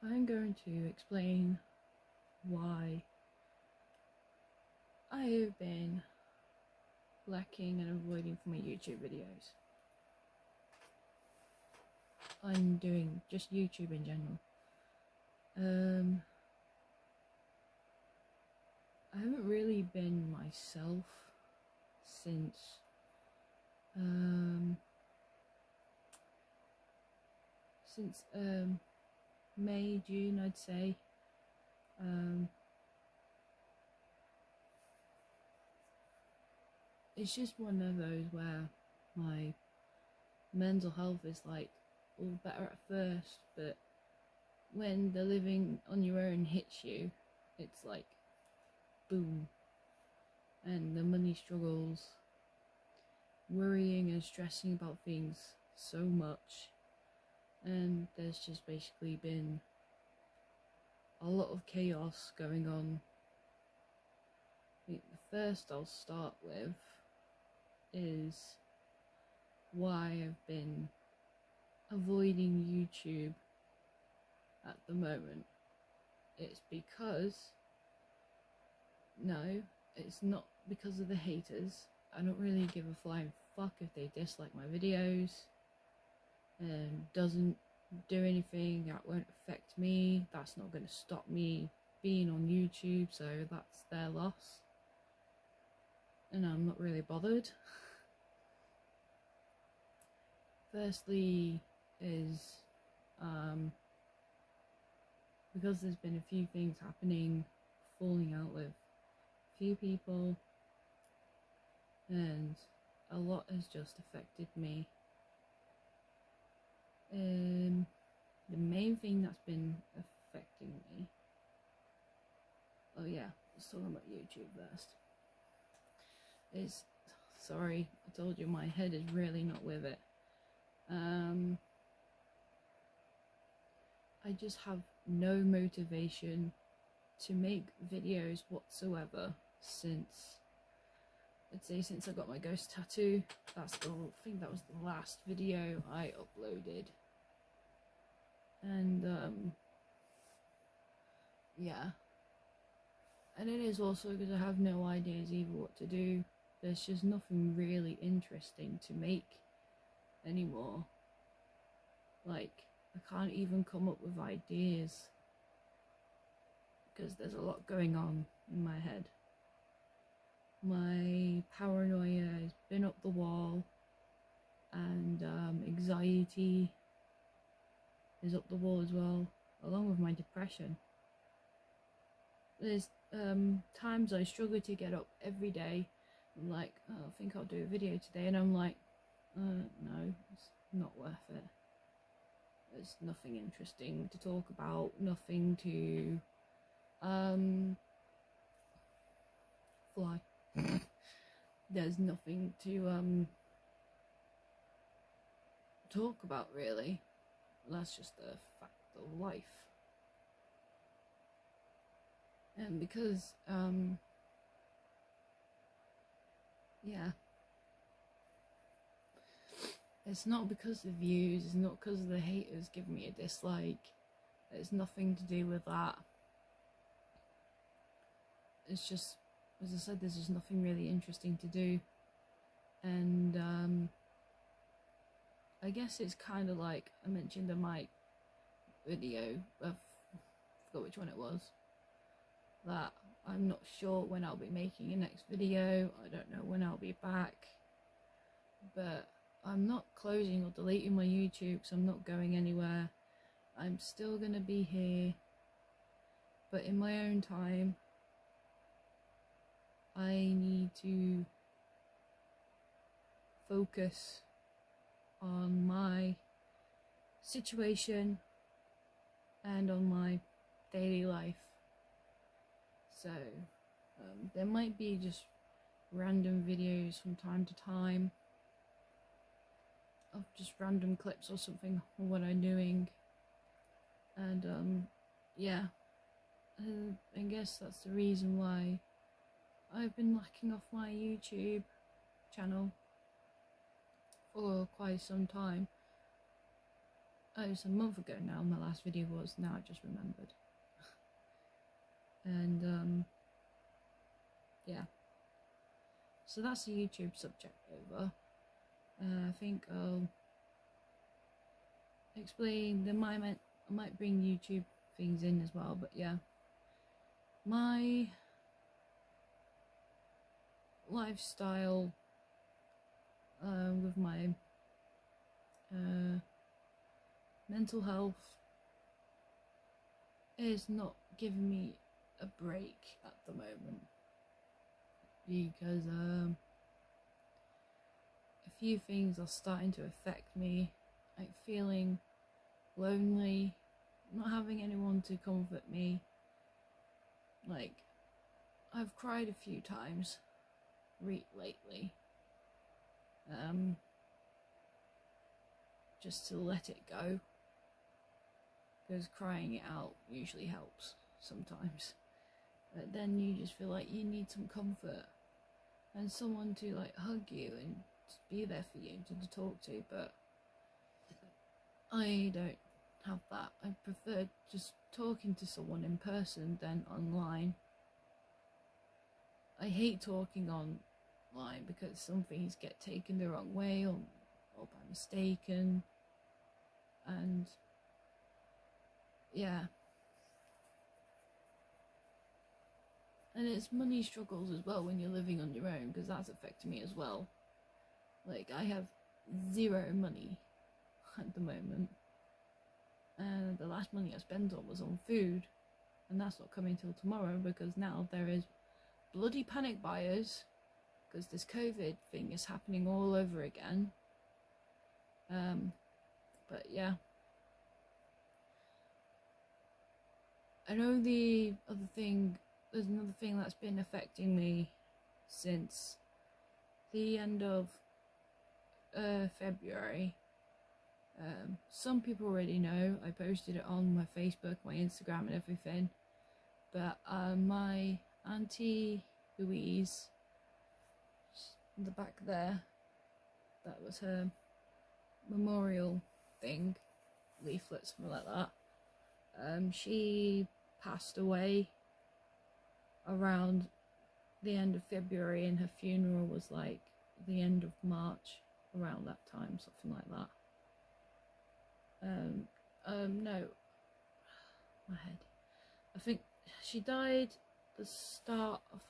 I'm going to explain why I have been lacking and avoiding from my YouTube videos. I'm doing just YouTube in general. I haven't really been myself since May, June, I'd say. It's just one of those where my mental health is like all better at first, but when the living on your own hits you, it's like boom. And the money struggles, worrying and stressing about things so much, and there's just basically been a lot of chaos going on. I think the first I'll start with is why I've been avoiding YouTube at the moment. It's because, no, it's not because of the haters. I don't really give a flying fuck if they dislike my videos. Doesn't do anything, that won't affect me. That's not going to stop me being on YouTube, so that's their loss. And I'm not really bothered. Firstly is because there's been a few things happening, falling out with a few people, and a lot has just affected me. The main thing that's been affecting me, oh yeah, let's talk about YouTube first. Sorry, I told you my head is really not with it. I just have no motivation to make videos whatsoever since I got my ghost tattoo. I think that was the last video I uploaded. And yeah, and it is also because I have no ideas either what to do. There's just nothing really interesting to make anymore. Like, I can't even come up with ideas because there's a lot going on in my head. My paranoia has been up the wall, and anxiety is up the wall as well, along with my depression. There's times I struggle to get up every day. I'm like, oh, I think I'll do a video today, and I'm like, no, it's not worth it. There's nothing interesting to talk about, nothing to fly. There's nothing to talk about really. That's just a fact of life. And because yeah, it's not because of views, it's not because of the haters giving me a dislike. It's nothing to do with that. It's just, as I said, there's just nothing really interesting to do. And I guess it's kind of like I mentioned in my video, I forgot which one it was, that I'm not sure when I'll be making a next video. I don't know when I'll be back, but I'm not closing or deleting my YouTube, so I'm not going anywhere. I'm still gonna be here, but in my own time. I need to focus on my situation and on my daily life. So there might be just random videos from time to time of just random clips or something of what I'm doing. And yeah, I guess that's the reason why I've been lacking off my YouTube channel for quite some time. Oh, it's a month ago now, my last video was. Now I just remembered. And yeah, so that's the YouTube subject over. I think I'll explain I might bring YouTube things in as well, but yeah, my lifestyle with my mental health is not giving me a break at the moment, because a few things are starting to affect me, like feeling lonely, not having anyone to comfort me. Like, I've cried a few times lately, just to let it go, because crying it out usually helps sometimes, but then you just feel like you need some comfort and someone to like hug you and be there for you to talk to, but I don't have that. I prefer just talking to someone in person than online. I hate talking online because some things get taken the wrong way or by mistaken, and yeah, and it's money struggles as well when you're living on your own, because that's affecting me as well. Like, I have zero money at the moment, and the last money I spent on was on food, and that's not coming till tomorrow, because now there is bloody panic buyers because this COVID thing is happening all over again. But yeah, I know there's another thing that's been affecting me since the end of February. Some people already know, I posted it on my Facebook, my Instagram and everything, but my auntie Louise, in the back there, that was her memorial thing, leaflet, something like that. She passed away around the end of February, and her funeral was like the end of March, around that time, something like that. No, my head. I think she died the start of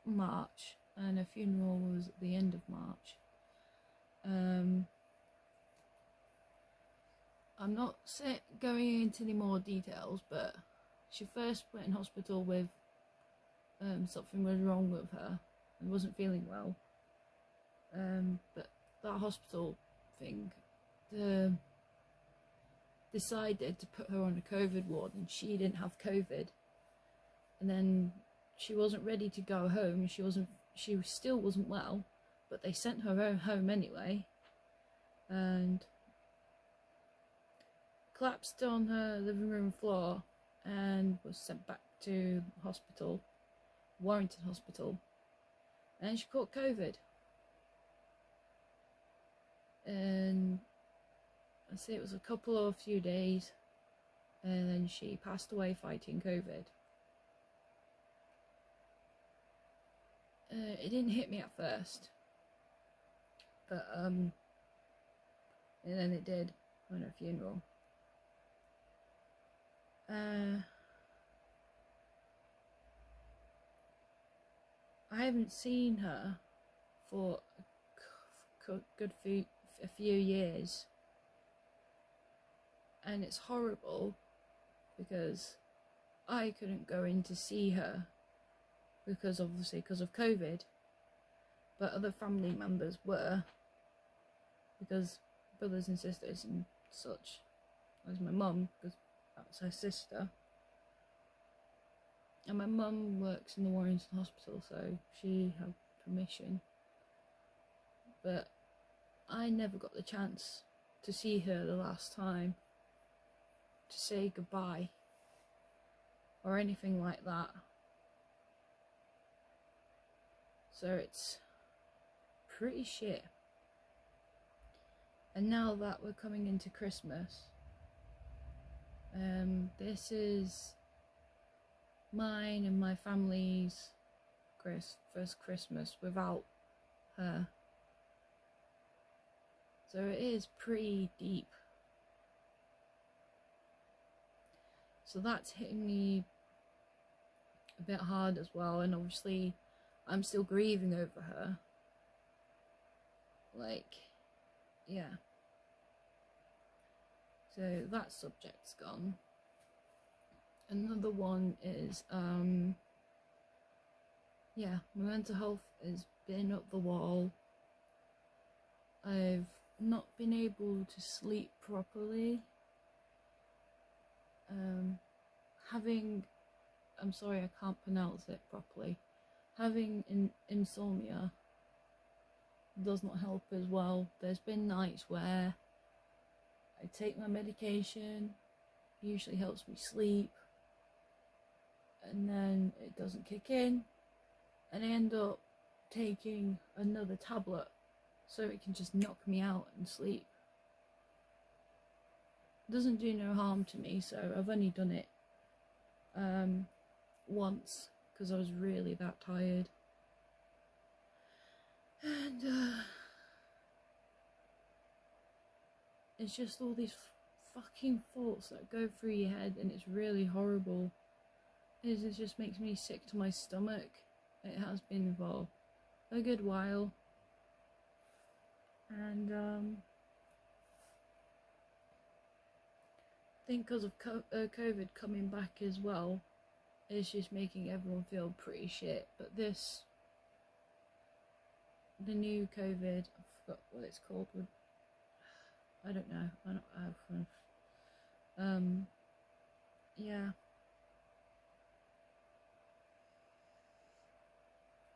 March, and her funeral was at the end of March. I'm not going into any more details, but she first went in hospital with something was wrong with her and wasn't feeling well. But that hospital thing decided to put her on a COVID ward, and she didn't have COVID. And then she wasn't ready to go home. She still wasn't well, but they sent her home anyway, and collapsed on her living room floor and was sent back to hospital, Warrington Hospital, and she caught COVID. And I say it was a few days, and then she passed away fighting COVID. It didn't hit me at first, but and then it did on her funeral. I haven't seen her for a few years, and it's horrible because I couldn't go in to see her because of COVID, but other family members were, because brothers and sisters and such, as my mum, because that's her sister, and my mum works in the Warrington Hospital, so she had permission, but I never got the chance to see her the last time, to say goodbye or anything like that. So it's pretty shit. And now that we're coming into Christmas, this is mine and my family's first Christmas without her. So it is pretty deep. So that's hitting me a bit hard as well, and obviously I'm still grieving over her. Like, yeah. So that subject's gone. Another one is, yeah, my mental health has been up the wall. I've not been able to sleep properly. I'm sorry, I can't pronounce it properly. Having insomnia does not help as well. There's been nights where I take my medication, usually helps me sleep, and then it doesn't kick in, and I end up taking another tablet so it can just knock me out and sleep. It doesn't do no harm to me, so I've only done it once because I was really that tired. And it's just all these fucking thoughts that go through your head, and it's really horrible. It just makes me sick to my stomach. It has been for a good while. And I think because of COVID coming back as well, it's just making everyone feel pretty shit. But the new COVID, I forgot what it's called. I don't know. Yeah.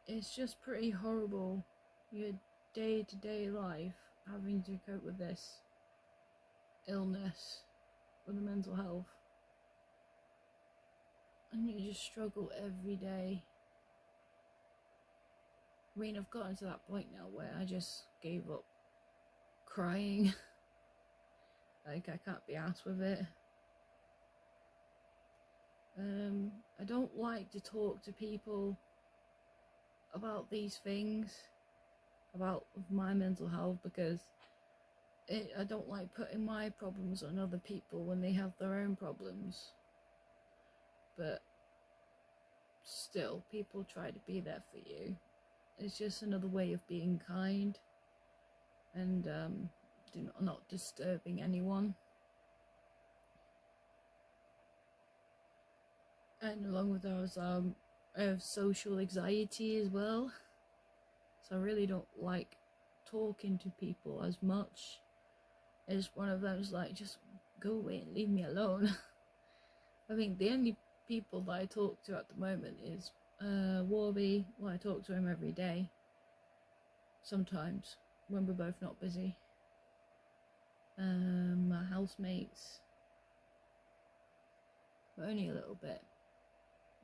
It's just pretty horrible. Your day-to-day life having to cope with this illness, with the mental health, and you just struggle every day. I mean, I've gotten to that point now where I just gave up crying. Like, I can't be arsed with it. I don't like to talk to people about these things, about my mental health, because I don't like putting my problems on other people when they have their own problems. But still, people try to be there for you. It's just another way of being kind and not disturbing anyone. And along with those, I have social anxiety as well. So I really don't like talking to people as much. It's one of those, like, just go away and leave me alone. I think the only people that I talk to at the moment is Warby. Well, I talk to him every day. Sometimes, when we're both not busy. My housemates. But only a little bit.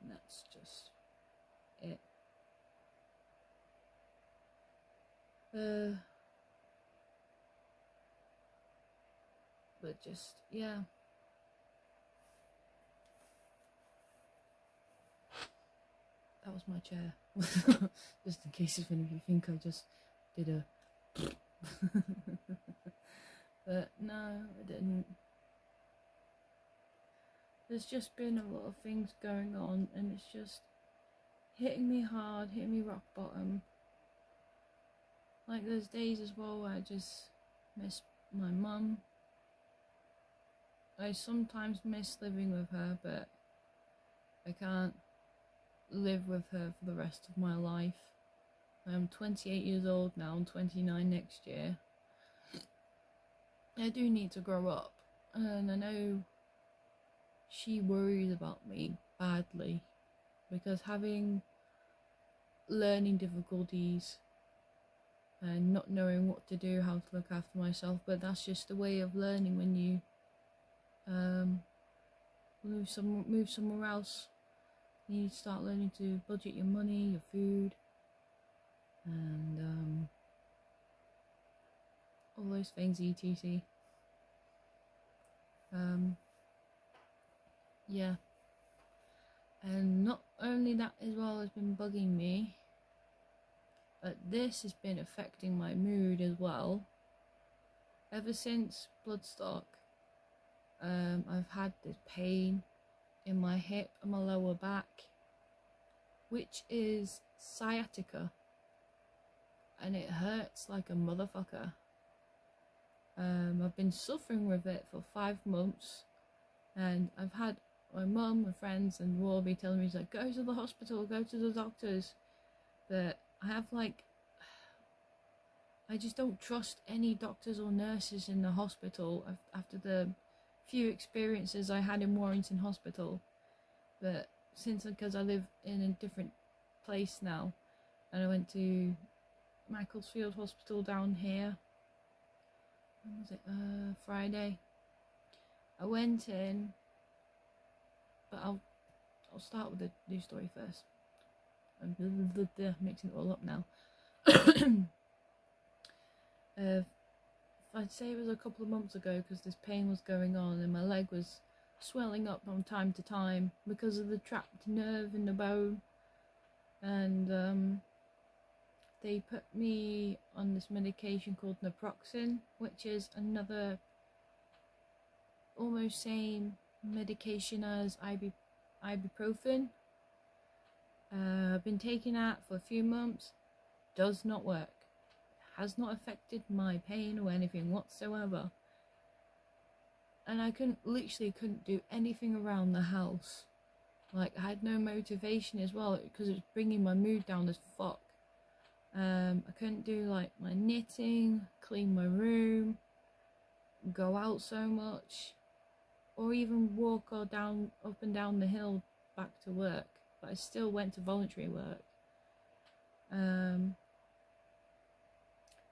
And that's just it. But just, yeah. That was my chair. Just in case if any of you think I just did a but no, I didn't. There's just been a lot of things going on, and it's just hitting me hard, hitting me rock bottom. Like, there's days as well where I just miss my mum. I sometimes miss living with her, but I can't live with her for the rest of my life. I'm 28 years old now, I'm 29 next year. I do need to grow up, and I know she worries about me badly, because having learning difficulties and not knowing what to do, how to look after myself, but that's just a way of learning when you move somewhere else. You need to start learning to budget your money, your food, and all those things, etc. Yeah, and not only that as well has been bugging me, but this has been affecting my mood as well. Ever since Bloodstock, I've had this pain in my hip and my lower back, which is sciatica, and it hurts like a motherfucker. I've been suffering with it for 5 months, and I've had my mum and friends and all be telling me, like, go to the hospital, go to the doctors, but I just don't trust any doctors or nurses in the hospital after the few experiences I had in Warrington Hospital. But because I live in a different place now, and I went to Macclesfield Hospital down here, when was it, Friday. I went in, but I'll start with the news story first. I'm mixing it all up now. I'd say it was a couple of months ago, because this pain was going on and my leg was swelling up from time to time because of the trapped nerve in the bone, and they put me on this medication called naproxen, which is another almost same medication as ibuprofen. I've been taking that for a few months. Does not work. Has not affected my pain or anything whatsoever. And I literally couldn't do anything around the house. Like, I had no motivation as well, because it was bringing my mood down as fuck. I couldn't do like my knitting, clean my room, go out so much, or even walk up and down the hill back to work. But I still went to voluntary work.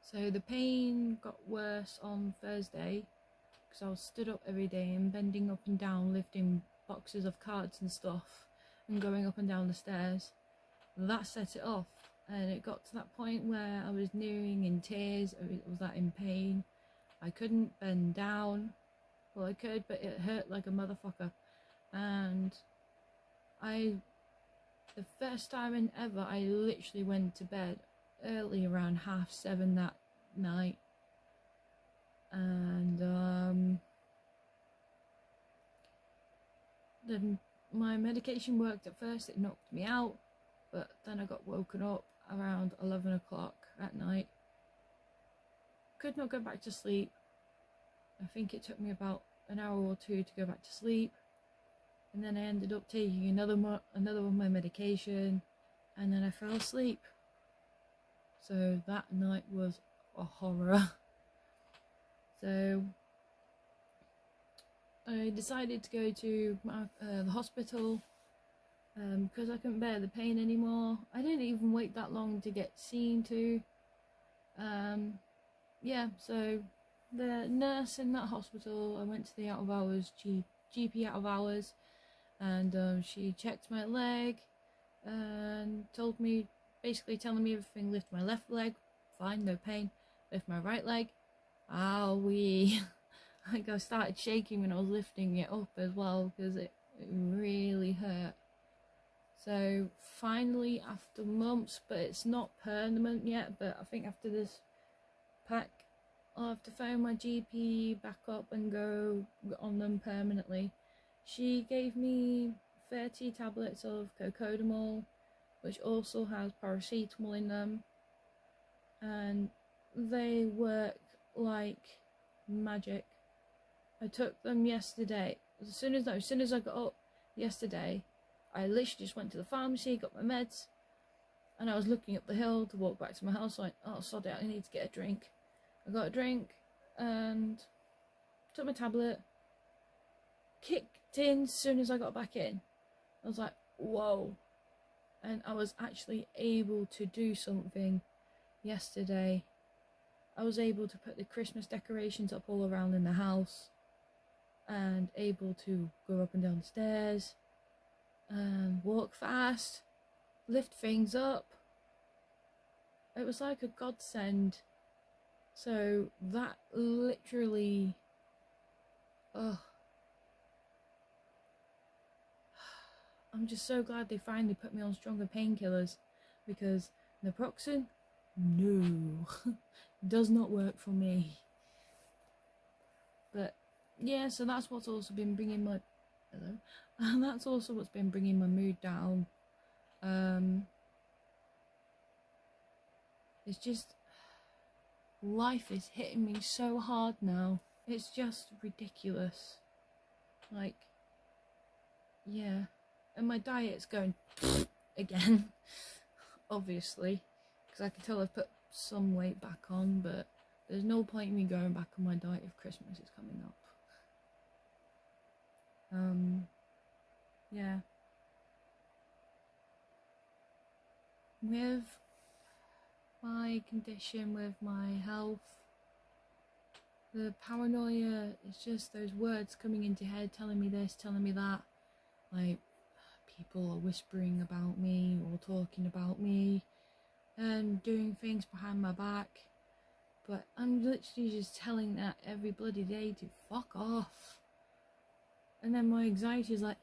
So the pain got worse on Thursday, because I was stood up every day and bending up and down, lifting boxes of cards and stuff, and going up and down the stairs. That set it off, and it got to that point where I was nearing in tears. I was that in pain. I couldn't bend down. Well, I could, but it hurt like a motherfucker. And the first time in ever, I literally went to bed early, around 7:30 that night, and then my medication worked at first. It knocked me out, but then I got woken up around 11 o'clock at night. Could not go back to sleep. I think it took me about an hour or two to go back to sleep, and then I ended up taking another one of my medication, and then I fell asleep. So that night was a horror. So I decided to go to the hospital, because I couldn't bear the pain anymore. I didn't even wait that long to get seen to. Yeah, so the nurse in that hospital, I went to the out of hours GP out of hours, and she checked my leg and basically telling me everything. Lift my left leg, fine, no pain. Lift my right leg, owie. Like, I started shaking when I was lifting it up as well, because it really hurt. So finally, after months, but it's not permanent yet, but I think after this pack, I'll have to phone my GP back up and go on them permanently. She gave me 30 tablets of cocodamol, which also has paracetamol in them, and they work like magic. I took them yesterday. As soon as I got up yesterday, I literally just went to the pharmacy, got my meds, and I was looking up the hill to walk back to my house. I went, oh, sod it, I need to get a drink. I got a drink and took my tablet, kicked in as soon as I got back in. I was like, whoa. And I was actually able to do something yesterday. I was able to put the Christmas decorations up all around in the house, and able to go up and down the stairs and walk fast, lift things up. It was like a godsend. So that literally, oh, I'm just so glad they finally put me on stronger painkillers, because naproxen, no, does not work for me. But yeah, so that's what's also been bringing my, hello, and that's also what's been bringing my mood down. It's just, life is hitting me so hard now. It's just ridiculous. Like, yeah. And my diet's going again, obviously, because I can tell I've put some weight back on, but there's no point in me going back on my diet if Christmas is coming up. Yeah. With my condition, with my health, the paranoia, it's just those words coming into your head, telling me this, telling me that. Like, people are whispering about me or talking about me and doing things behind my back. But I'm literally just telling that every bloody day to fuck off. And then my anxiety is like,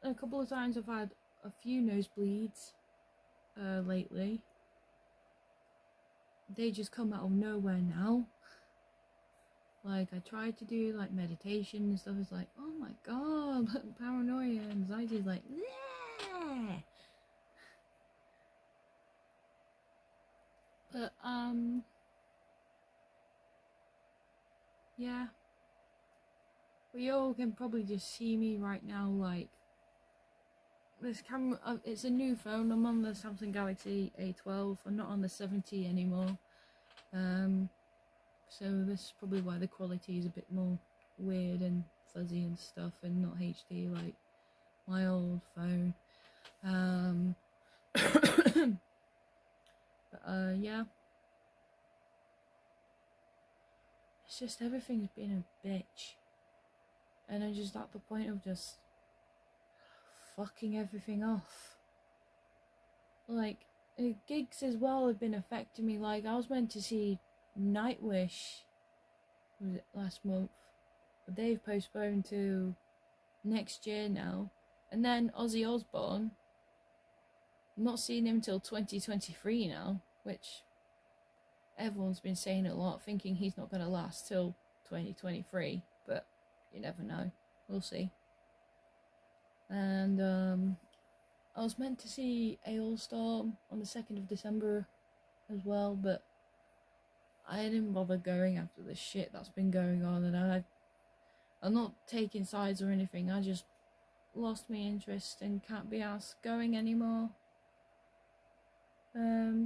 a couple of times I've had a few nosebleeds lately. They just come out of nowhere now. Like, I tried to do like meditation and stuff. It's like, oh my god, paranoia, anxiety is like, yeah. But yeah. But you all can probably just see me right now, like, this camera, it's a new phone. I'm on the Samsung Galaxy A12. I'm not on the 70 anymore. So this is probably why the quality is a bit more weird and fuzzy and stuff, and not HD like my old phone. But yeah. It's just everything's been a bitch. And I'm just at the point of just fucking everything off. Like, gigs as well have been affecting me. Like, I was meant to see Nightwish, was it last month? But they've postponed to next year now. And then Ozzy Osbourne, I'm not seeing him till 2023 now, which everyone's been saying a lot, thinking he's not going to last till 2023, but you never know. We'll see. And I was meant to see Ailstorm on the 2nd of December as well, but I didn't bother going after the shit that's been going on, and I'm not taking sides or anything. I just lost my interest and can't be asked going anymore.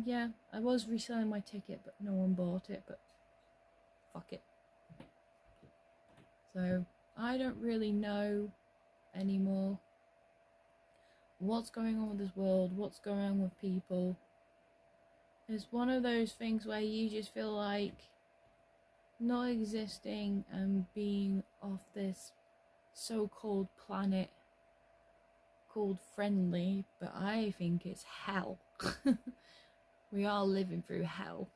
Yeah, I was reselling my ticket, but no one bought it, but fuck it. So, I don't really know anymore what's going on with this world, what's going on with people. It's one of those things where you just feel like not existing and being off this so-called planet called friendly, but I think it's hell. We are living through hell.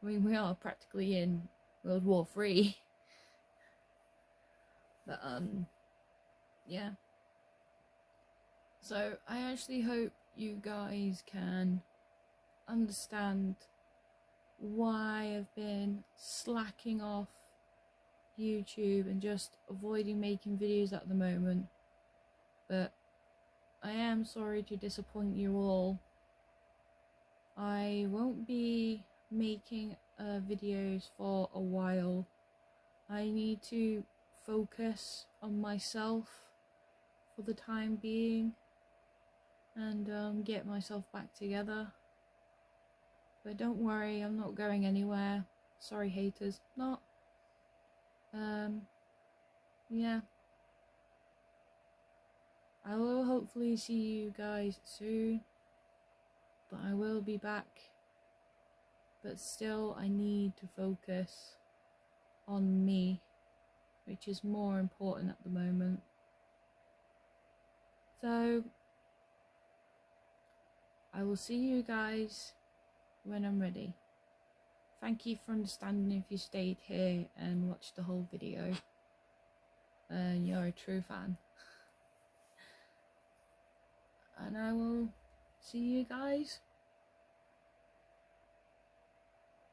I mean, we are practically in World War III. But yeah. So I actually hope you guys can understand why I've been slacking off YouTube and just avoiding making videos at the moment. But I am sorry to disappoint you all. I won't be making videos for a while. I need to focus on myself for the time being and get myself back together. But don't worry, I'm not going anywhere. Sorry, haters. Not. Yeah. I will hopefully see you guys soon. But I will be back. But still, I need to focus on me, which is more important at the moment. So, I will see you guys when I'm ready. Thank you for understanding if you stayed here and watched the whole video. You're a true fan. And I will see you guys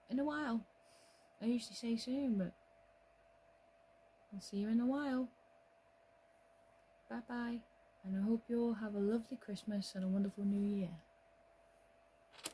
in a while. I usually say soon, but I'll see you in a while. Bye bye. And I hope you all have a lovely Christmas and a wonderful New Year.